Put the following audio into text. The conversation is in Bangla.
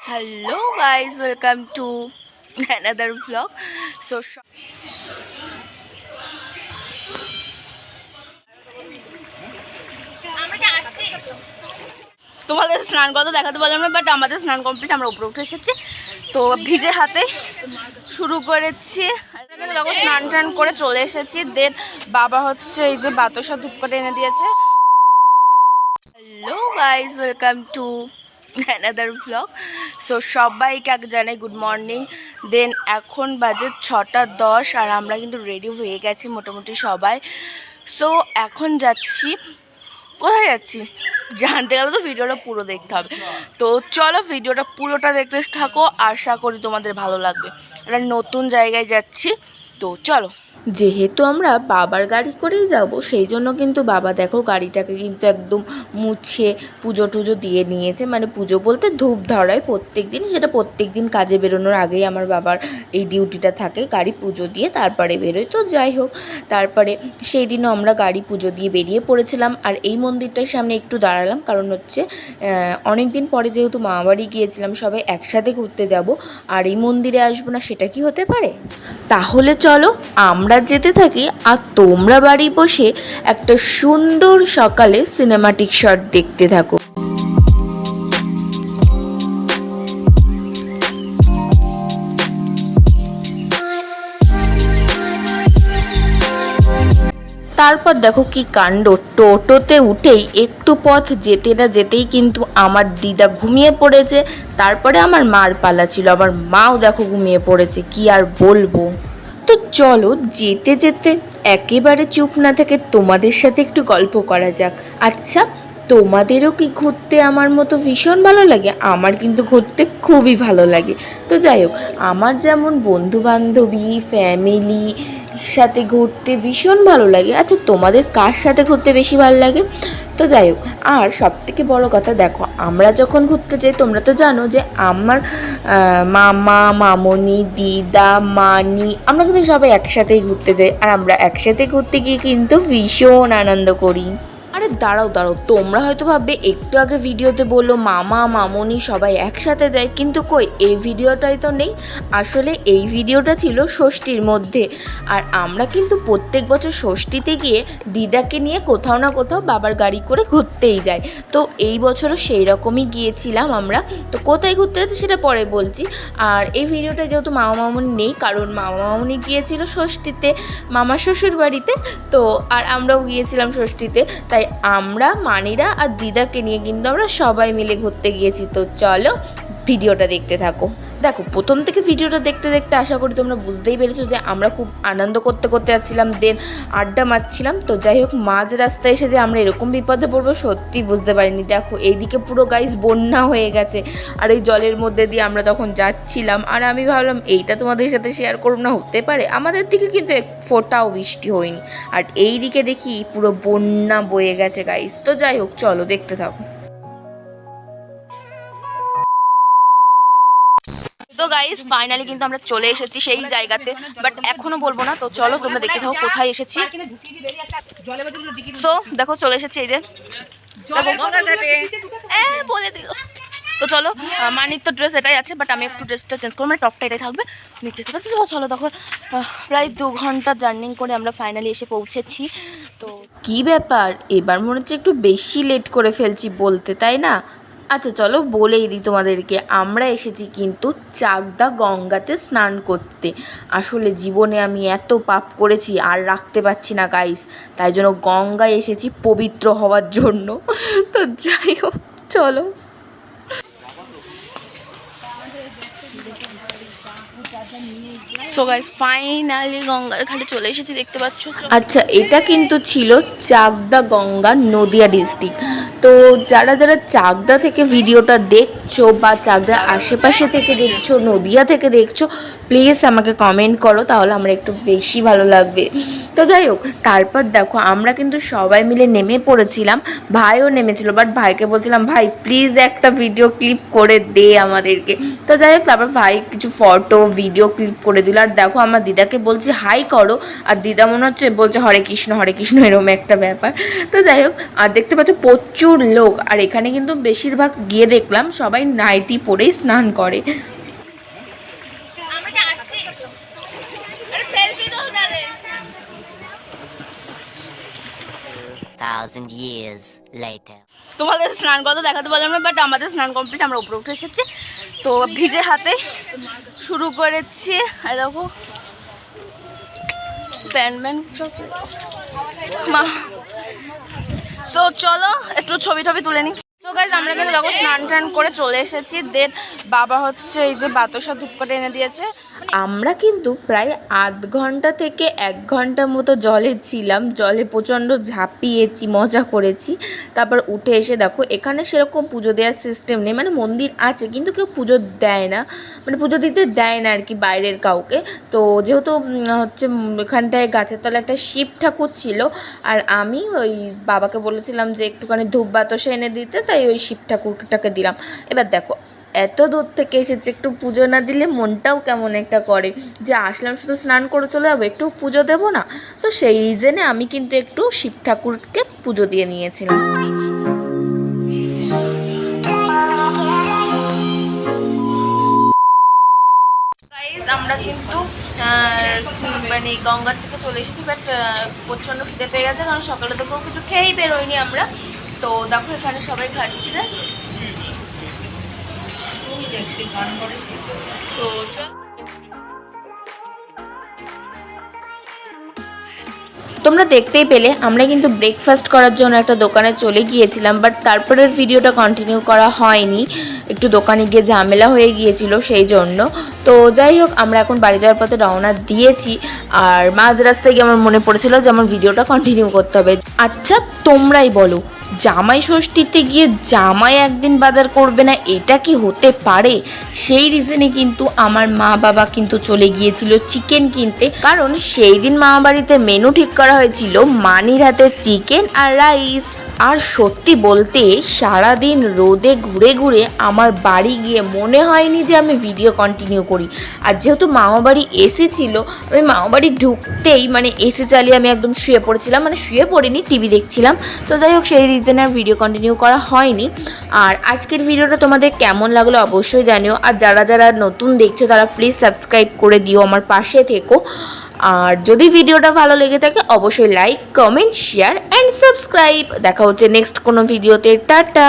Hello guys, welcome to another vlog. So তোমাদের স্নান কথা দেখাতে পারলাম না, বাট আমাদের স্নান কমপ্লিট। আমরা উপরে উঠে এসেছি, তো ভিজে হাতে শুরু করেছি। দেখো স্নান টান করে চলে এসেছি। দেন বাবা হচ্ছে এই যে বাতাসা ধূপ করে এনে দিয়েছে। Hello guys, welcome to another vlog. So সবাইকে আগে জানাই গুড মর্নিং। দেন এখন বাজে 6:10 আর আমরা কিন্তু রেডি হয়ে গেছি মোটামুটি সবাই। সো এখন যাচ্ছি, কোথায় যাচ্ছি জানতে গেলে তো ভিডিওটা পুরো দেখতে হবে। তো চলো ভিডিওটা পুরোটা দেখতে থাকো, আশা করি তোমাদের ভালো লাগবে। একটা নতুন জায়গায় যাচ্ছি, তো চলো। যেহেতু আমরা বাবার গাড়ি করেই যাব, সেই জন্য কিন্তু বাবা দেখো গাড়িটাকে কিন্তু একদম মুছে পুজো টুজো দিয়ে নিয়েছে। মানে পুজো বলতে ধূপ ধরায় প্রত্যেক দিন, সেটা প্রত্যেক দিন কাজে বেরোনোর আগেই আমার বাবার এই ডিউটিটা থাকে, গাড়ি পুজো দিয়ে তারপরে বেরোয়। তো যাই হোক, তারপরে সেই দিনও আমরা গাড়ি পুজো দিয়ে বেরিয়ে পড়েছিলাম। আর এই মন্দিরটার সামনে একটু দাঁড়ালাম, কারণ হচ্ছে অনেক দিন পরে যেহেতু মামাবাড়ি গিয়েছিলাম, সবাই একসাথে ঘুরতে যাব, আর এই মন্দিরে আসবো না সেটা কি হতে পারে? তাহলে চলো আমরা যেতে থাকি, আর তোমরা বাড়ি বসে একটা সুন্দর সকালে সিনেমাটিক শট দেখতে থাকো। তারপর দেখো কি কাণ্ড, টোটোতে উঠেই একটু পথ যেতে না যেতেই কিন্তু আমার দিদা ঘুমিয়ে পড়েছে। তারপরে আমার মার পালা ছিল, আমার মাও দেখো ঘুমিয়ে পড়েছে, কি আর বলবো। তো চলো যেতে যেতে একেবারে চুপ না থেকে তোমাদের সাথে একটু গল্প করা যাক। আচ্ছা, তোমাদেরও কি ঘুরতে আমার মতো ভীষণ ভালো লাগে? আমার কিন্তু ঘুরতে খুবই ভালো লাগে। তো যাই হোক, আমার যেমন বন্ধু বান্ধবী ফ্যামিলি সাথে ঘুরতে ভীষণ ভালো লাগে। আচ্ছা, তোমাদের কার সাথে ঘুরতে বেশি ভালো লাগে? তো যাই হোক, আর সবথেকে বড় কথা দেখো, আমরা যখন ঘুরতে যাই তোমরা তো জানো যে আমার মামা মামনি দিদা মানি আমরা কিন্তু সবাই একসাথেই ঘুরতে যাই, আর আমরা একসাথে ঘুরতে গিয়ে কিন্তু ভীষণ আনন্দ করি। আরে দাঁড়াও দাঁড়াও, তোমরা হয়তো ভাববে একটু আগে ভিডিওতে বললো মামা মামনি সবাই একসাথে যায়, কিন্তু কই এই ভিডিওটাই তো নেই। আসলে এই ভিডিওটা ছিল ষষ্ঠীর মধ্যে, আর আমরা কিন্তু প্রত্যেক বছর ষষ্ঠীতে গিয়ে দিদাকে নিয়ে কোথাও না কোথাও বাবার গাড়ি করে ঘুরতেই যাই। তো এই বছরও সেই রকমই গিয়েছিলাম আমরা। তো কোথায় ঘুরতে যাচ্ছি সেটা পরে বলছি। আর এই ভিডিওটা যেহেতু মামা মামনি নেই, কারণ মামা মামনি গিয়েছিল ষষ্ঠীতে মামা শ্বশুর বাড়িতে, তো আর আমরাও গিয়েছিলাম ষষ্ঠীতে, তাই আমরা মানিরা আর দিদাকে নিয়ে কিন্তু আমরা সবাই মিলে ঘুরতে গিয়েছি। তো চলো ভিডিওটা দেখতে থাকো। দেখো প্রথম থেকে ভিডিওটা দেখতে দেখতে আশা করি তোমরা বুঝতেই পেরেছো যে আমরা খুব আনন্দ করতে করতে যাচ্ছিলাম, দেন আড্ডা মারছিলাম। তো যাই হোক, মাঝ রাস্তায় এসে যে আমরা এরকম বিপদে পড়বো সত্যি বুঝতে পারিনি। দেখো এইদিকে পুরো গাইস বন্যা হয়ে গেছে, আর এই জলের মধ্যে দিয়ে আমরা তখন যাচ্ছিলাম, আর আমি ভাবলাম এইটা তোমাদের সাথে শেয়ার করব না, হতে পারে। আমাদের দিকে কিন্তু এক ফোঁটাও বৃষ্টি হয়নি, আর এই দিকে দেখি পুরো বন্যা বয়ে গেছে গাইস। তো যাই হোক, চলো দেখতে থাকো। সো গাইস ফাইনালি কিন্তু আমরা চলে এসেছি সেই জায়গাতে, বাট এখনো বলবো না। তো চলো তোমরা দেখতে থাকো কোথায় এসেছি। সো দেখো চলে এসেছি এই যে বলে দিল। তো চলো, মানির তো ড্রেস এটাই আছে, বাট আমি একটু ড্রেসটা চেঞ্জ করবো, মানে টপটা এটাই থাকবে নিচে। ঠিক আছে চলো, দেখো প্রায় 2 ঘন্টা জার্নি করে আমরা ফাইনালি এসে পৌঁছেছি। তো কি ব্যাপার, এবার মনে হচ্ছে একটু বেশি লেট করে ফেলছি বলতে, তাই না? আচ্ছা চলো বলেই দিই তোমাদেরকে, আমরা এসেছি কিন্তু চাকদা গঙ্গাতে স্নান করতে। আসলে জীবনে আমি এত পাপ করেছি আর রাখতে পারছি না গাইস, তাই জন্য গঙ্গায় এসেছি পবিত্র হওয়ার জন্য। তো যাই হোক চলো। সো গাইস ফাইনালি গঙ্গার ঘাটে চলে এসেছি, দেখতে পাচ্ছ। আচ্ছা, এটা কিন্তু ছিল চাকদা গঙ্গা, নদিয়া ডিস্ট্রিক্ট। তো যারা যারা চাকদা থেকে ভিডিওটা দেখছো বা চাকদার আশেপাশে থেকে দেখছো, নদিয়া থেকে দেখছো, প্লিজ আমাকে কমেন্ট করো, তাহলে আমার একটু বেশি ভালো লাগবে। তো যাই হোক, তারপর দেখো আমরা কিন্তু সবাই মিলে নেমে পড়েছিলাম, ভাইও নেমেছিল, বাট ভাইকে বলছিলাম ভাই প্লিজ একটা ভিডিও ক্লিপ করে দে আমাদেরকে। তো যাই হোক, তারপর ভাই কিছু ফটো ভিডিও ক্লিপ করে দিল। আর দেখো আমার দিদাকে বলছি হাই করো, আর দিদা মনে হচ্ছে বলছে হরে কৃষ্ণ এরকম একটা ব্যাপার। তো যাই হোক, আর দেখতে পাচ্ছ প্রচুর লোক, আর এখানে কিন্তু বেশিরভাগ গিয়ে দেখলাম সবাই সবাই নাইটি পরেই স্নান করে। 1000 years later. তোমাদের স্নান কথা দেখাতে পারলাম না, বাট আমাদের স্নান কমপ্লিট, আমরা উপরে উঠে এসেছি। তো ভিজে হাতে শুরু করেছি, দেখো প্যান্ট মা। তো চলো একটু ছবি টবি তুলে নিই। তো গাইজ আমরা কিন্তু দেখো স্নান টান করে চলে এসেছি। দেন বাবা হচ্ছে এই যে বাতাসা ধূপ করে এনে দিয়েছে। আমরা কিন্তু প্রায় আধ ঘন্টা থেকে 1 ঘন্টা মতো জলে ছিলাম, জলে প্রচণ্ড ঝাঁপিয়েছি, মজা করেছি। তারপর উঠে এসে দেখো এখানে সেরকম পুজো দেওয়ার সিস্টেম নেই, মানে মন্দির আছে কিন্তু কেউ পুজো দেয় না, মানে পুজো দিতে দেয় না আর কি বাইরের কাউকে। তো যেহেতু হচ্ছে এখানটায় গাছের তলায় একটা শিব ঠাকুর ছিল, আর আমি ওই বাবাকে বলেছিলাম যে একটুখানি ধূপ বাতাসা এনে দিতে, তাই ওই শিব ঠাকুরটাকে দিলাম। এবার দেখো এত দূর থেকে এসেছে, একটু পুজো না দিলে মনটাও কেমন একটা করে, যে আসলাম শুধু স্নান করে চলে যাবো, একটু পুজো দেবো না। তো সেই রিজনে আমি কিন্তু একটু শিব ঠাকুরকে পুজো দিয়ে নিয়েছিলাম। আমরা কিন্তু মানে গঙ্গার থেকে চলে এসেছি, বাট প্রচণ্ড খিদে পেয়ে গেছে, কারণ সকালে তো কেউ কিছু খেয়েই বেরোয়নি আমরা। তো দেখো এখানে সবাই খাচ্ছে। তো তোমরা দেখতেই পেলে আমরা কিন্তু ব্রেকফাস্ট করার জন্য একটা দোকানে চলে গিয়েছিলাম, বাট তারপরের ভিডিওটা কন্টিনিউ করা হয়নি, একটু দোকানে গিয়ে ঝামেলা হয়ে গিয়েছিল সেই জন্য। তো যাই হোক আমরা এখন বাড়ি যাওয়ার পথে রওনা দিয়েছি, আর মাঝ রাস্তায় গিয়ে আমার মনে পড়েছিল যে আমার ভিডিওটা কন্টিনিউ করতে হবে। আচ্ছা তোমরাই বলো, জামাই ষষ্ঠীতে গিয়ে জামাই একদিন বাজার করবে না, এটা কি হতে পারে? সেই রিজনে কিন্তু আমার মা বাবা কিন্তু চলে গিয়েছিল চিকেন কিনতে, কারণ সেই দিন মামা বাড়িতে মেনু ঠিক করা হয়েছিল মানির হাতে চিকেন আর রাইস। আর সত্যি বলতে সারাদিন রোদে ঘুরে ঘুরে আমার বাড়ি গিয়ে মনে হয়নি যে আমি ভিডিও কন্টিনিউ করি। আর যেহেতু মামা বাড়ি এসি ছিল, আমি মামা বাড়ি ঢুকতেই মানে এসি চালিয়ে আমি একদম শুয়ে পড়েছিলাম, মানে শুয়ে পড়িনি, টিভি দেখছিলাম। তো যাই হোক সেই রিজনে আর ভিডিও কন্টিনিউ করা হয়নি। আর আজকের ভিডিওটা তোমাদের কেমন লাগলো অবশ্যই জানিও, আর যারা যারা নতুন দেখছো তারা প্লিজ সাবস্ক্রাইব করে দিও, আমার পাশে থেকো। আর যদি ভিডিওটা ভালো লেগে থাকে অবশ্যই like, comment, share and subscribe. দেখা হচ্ছে নেক্সট কোনো ভিডিওতে। টাটা।